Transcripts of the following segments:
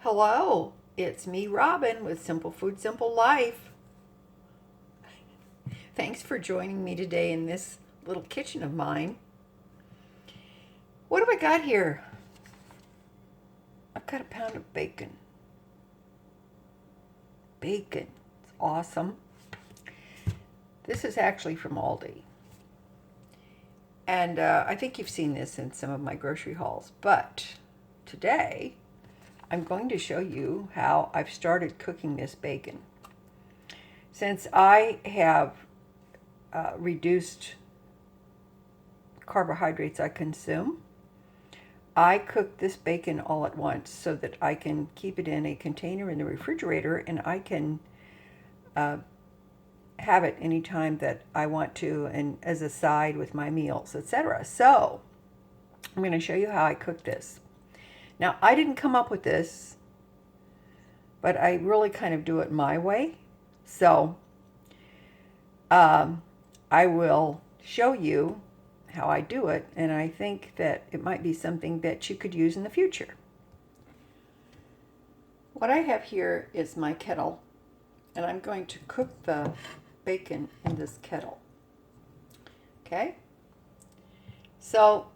Hello, it's me, Robin, with Simple Food, Simple Life. Thanks for joining me today in this little kitchen of mine. What have I got here? I've got a pound of bacon. Bacon. It's awesome. This is actually from Aldi. And I think you've seen this in some of my grocery hauls. But today, I'm going to show you how I've started cooking this bacon. Since I have reduced carbohydrates I consume, I cook this bacon all at once so that I can keep it in a container in the refrigerator and I can have it anytime that I want to and as a side with my meals, etc. So I'm going to show you how I cook this. Now, I didn't come up with this, but I really kind of do it my way. So I will show you how I do it, and I think that it might be something that you could use in the future. What I have here is my kettle, and I'm going to cook the bacon in this kettle. Okay? So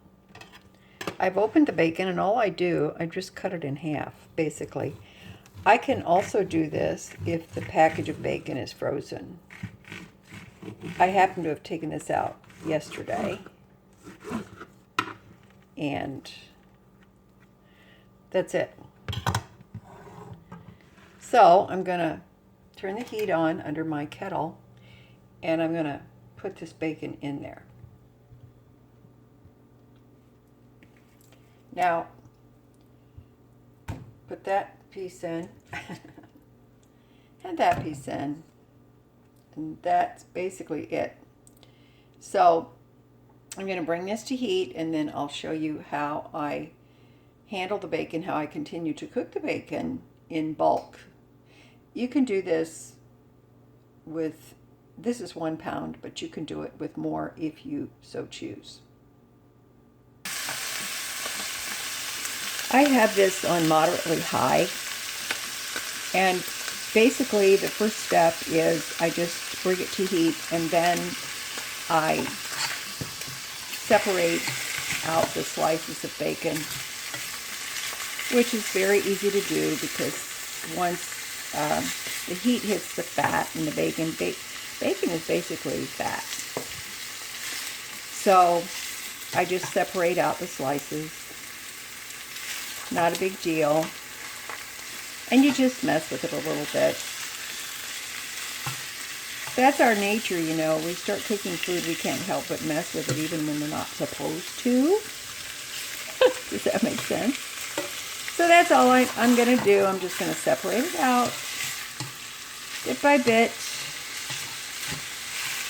I've opened the bacon, and all I do, I just cut it in half, basically. I can also do this if the package of bacon is frozen. I happen to have taken this out yesterday, and that's it. So I'm going to turn the heat on under my kettle, and I'm going to put this bacon in there. Now, put that piece in, and that piece in, and that's basically it. So I'm going to bring this to heat, and then I'll show you how I handle the bacon, how I continue to cook the bacon in bulk. You can do this with, this is 1 pound, but you can do it with more if you so choose. I have this on moderately high, and basically the first step is I just bring it to heat, and then I separate out the slices of bacon, which is very easy to do because once the heat hits the fat in the bacon, bacon is basically fat. So I just separate out the slices. Not a big deal. And you just mess with it a little bit. That's our nature, you know. We start cooking food, we can't help but mess with it even when we're not supposed to. Does that make sense? So that's all I'm going to do. I'm just going to separate it out bit by bit.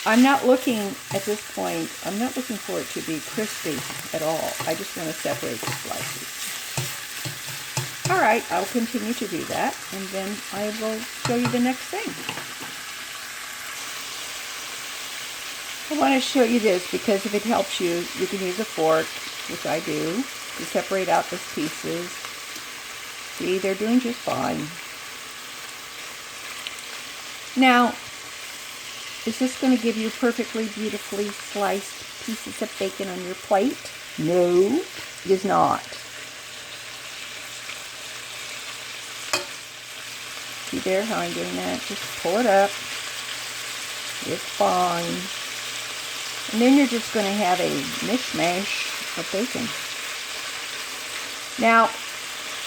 I'm not looking, at this point, I'm not looking for it to be crispy at all. I just want to separate the slices. All right, I'll continue to do that, and then I will show you the next thing. I want to show you this because if it helps you, you can use a fork, which I do, to separate out those pieces. See, they're doing just fine. Now, is this going to give you perfectly, beautifully sliced pieces of bacon on your plate? No, it is not. See there how I'm doing that? Just pull it up. It's fine. And then you're just going to have a mishmash of bacon. Now,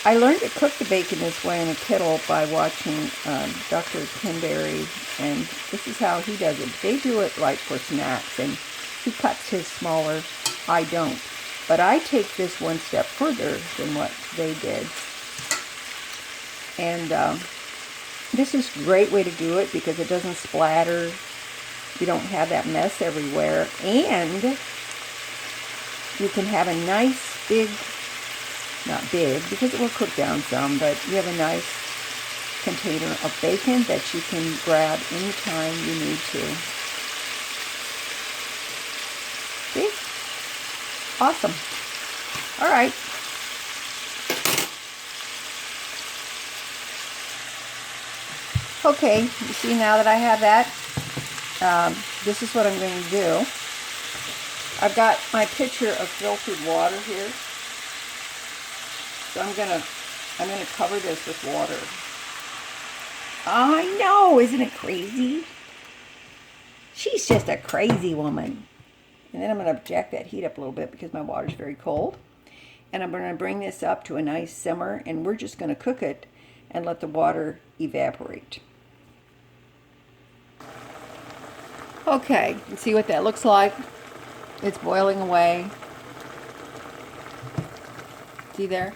I learned to cook the bacon this way in a kettle by watching Dr. Dietary, and this is how he does it. They do it like for snacks, and he cuts his smaller. I don't. But I take this one step further than what they did. And this is a great way to do it because it doesn't splatter. You don't have that mess everywhere. And you can have a nice big, not big because it will cook down some, but you have a nice container of bacon that you can grab anytime you need to. See? Awesome. All right. Okay, you see now that I have that, this is what I'm going to do. I've got my pitcher of filtered water here. So I'm gonna cover this with water. I know, isn't it crazy? She's just a crazy woman. And then I'm gonna jack that heat up a little bit because my water's very cold. And I'm gonna bring this up to a nice simmer, and we're just gonna cook it and let the water evaporate. Okay, you see what that looks like? It's boiling away. See there?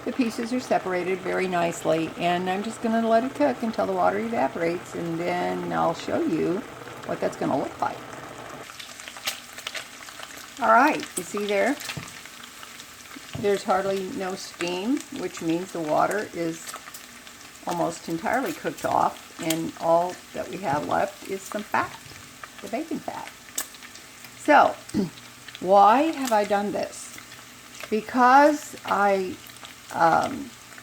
The pieces are separated very nicely, and I'm just going to let it cook until the water evaporates, and then I'll show you what that's going to look like. Alright, you see there? There's hardly no steam, which means the water is almost entirely cooked off, and all that we have left is some fat, the bacon fat. So, why have I done this? Because I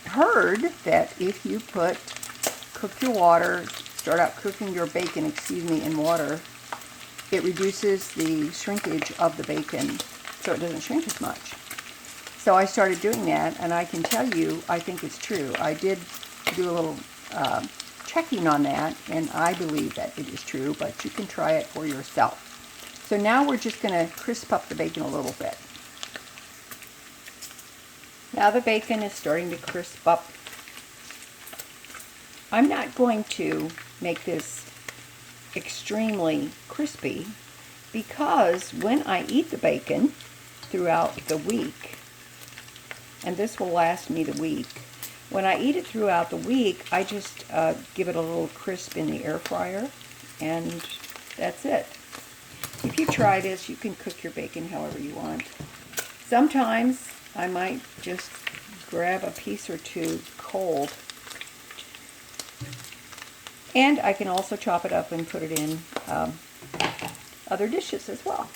heard that if you cook your water, start out cooking your bacon, in water, it reduces the shrinkage of the bacon, so it doesn't shrink as much. So I started doing that, and I can tell you, I think it's true. I did do a little checking on that, and I believe that it is true, but you can try it for yourself. So now we're just going to crisp up the bacon a little bit. Now the bacon is starting to crisp up. I'm not going to make this extremely crispy because when I eat the bacon throughout the week, and this will last me the week, when I eat it throughout the week, I just give it a little crisp in the air fryer, and that's it. If you try this, you can cook your bacon however you want. Sometimes I might just grab a piece or two cold. And I can also chop it up and put it in other dishes as well.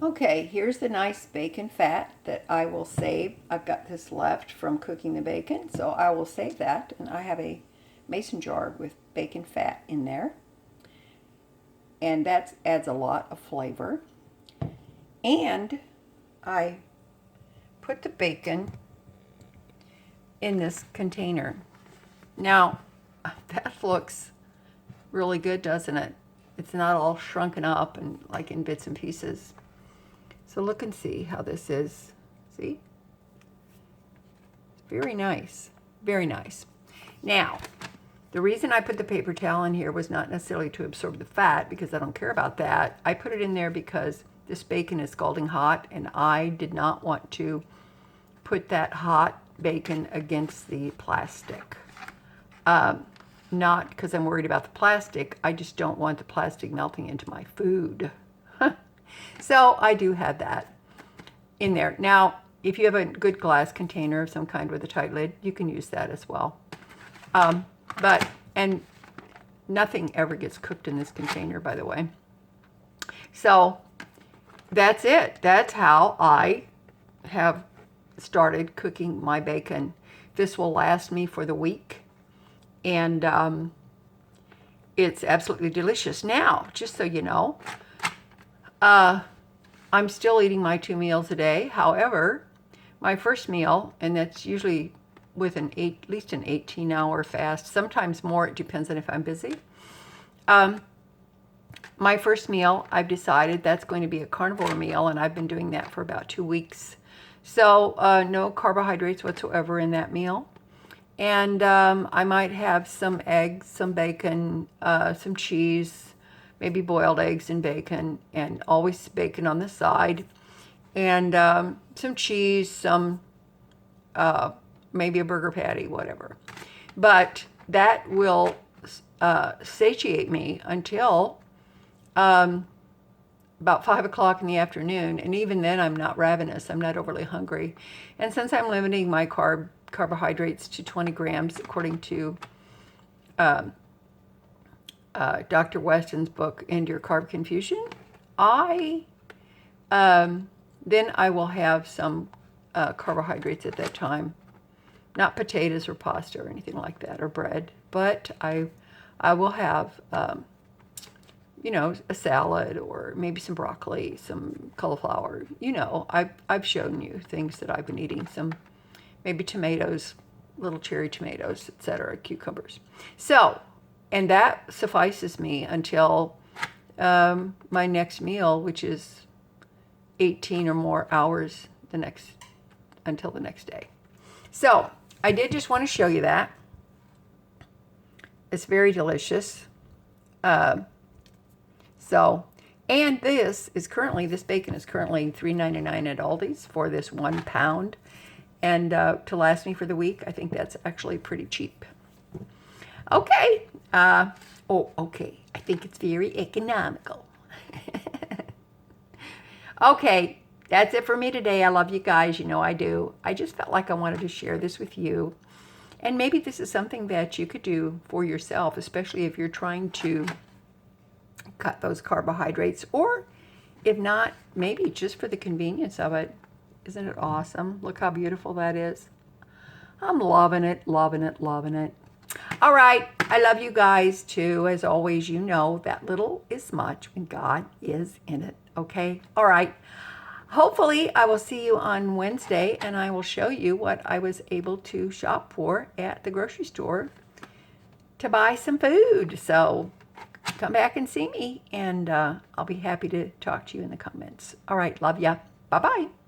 Okay, here's the nice bacon fat that I will save. I've got this left from cooking the bacon, so I will save that. And I have a mason jar with bacon fat in there. And that adds a lot of flavor. And I put the bacon in this container. Now, that looks really good, doesn't it? It's not all shrunken up and like in bits and pieces. So look and see how this is. See? Very nice. Very nice. Now, the reason I put the paper towel in here was not necessarily to absorb the fat, because I don't care about that. I put it in there because this bacon is scalding hot, and I did not want to put that hot bacon against the plastic. Not because I'm worried about the plastic. I just don't want the plastic melting into my food. So I do have that in there. Now, if you have a good glass container of some kind with a tight lid, you can use that as well. And nothing ever gets cooked in this container, by the way. So that's it. That's how I have started cooking my bacon. This will last me for the week, and it's absolutely delicious. Now, just so you know, I'm still eating my 2 meals a day. However, my first meal, and that's usually with at least an 18-hour fast, sometimes more, it depends on if I'm busy. My first meal, I've decided that's going to be a carnivore meal, and I've been doing that for about 2 weeks. So no carbohydrates whatsoever in that meal. And I might have some eggs, some bacon, some cheese, maybe boiled eggs and bacon, and always bacon on the side, and some cheese, some maybe a burger patty, whatever. But that will satiate me until about 5 o'clock in the afternoon, and even then I'm not ravenous. I'm not overly hungry. And since I'm limiting my carbohydrates to 20 grams, according to Dr. Weston's book, End Your Carb Confusion, then I will have some carbohydrates at that time not potatoes or pasta or anything like that, or bread, but I will have, you know, a salad or maybe some broccoli, some cauliflower. You know, I've shown you things that I've been eating, some maybe tomatoes, little cherry tomatoes, etc., cucumbers. So, and that suffices me until my next meal, which is 18 or more hours until the next day. So I did just want to show you that. It's very delicious. And this bacon is currently $3.99 at Aldi's for this 1 pound. And to last me for the week, I think that's actually pretty cheap. Okay. Okay. I think it's very economical. Okay. That's it for me today. I love you guys. You know I do. I just felt like I wanted to share this with you. And maybe this is something that you could do for yourself, especially if you're trying to cut those carbohydrates, or if not, maybe just for the convenience of it. Isn't it awesome? Look how beautiful that is. I'm loving it, loving it, loving it. All right. I love you guys too. As always, you know that little is much when God is in it. Okay? All right. Hopefully, I will see you on Wednesday, and I will show you what I was able to shop for at the grocery store to buy some food. So come back and see me, and I'll be happy to talk to you in the comments. All right. Love ya. Bye-bye.